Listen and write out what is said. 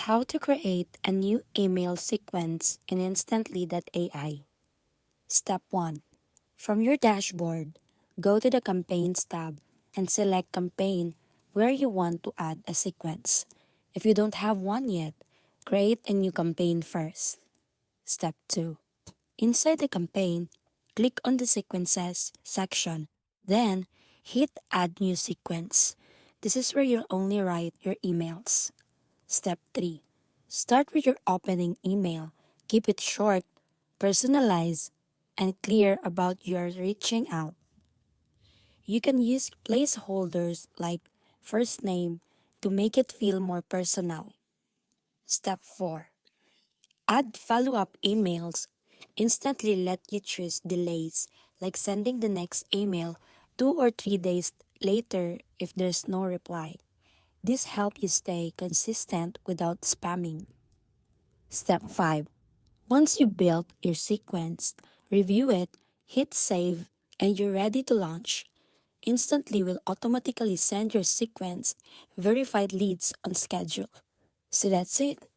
How to create a new email sequence in Instantly.ai. Step 1. From your dashboard, go to the Campaigns tab and select Campaign where you want to add a sequence. If you don't have one yet, create a new campaign first. Step 2. Inside the campaign, click on the Sequences section, then hit Add New Sequence. This is where you'll only write your emails. Step 3. Start with your opening email. Keep it short, personalized, and clear about your reaching out. You can use placeholders like first name to make it feel more personal. Step 4. Add follow-up emails. Instantly let you choose delays, like sending the next email 2 or 3 days later if there's no reply. This helps you stay consistent without spamming. Step 5. Once you built your sequence, review it, hit save, and you're ready to launch. Instantly will automatically send your sequence verified leads on schedule. So that's it.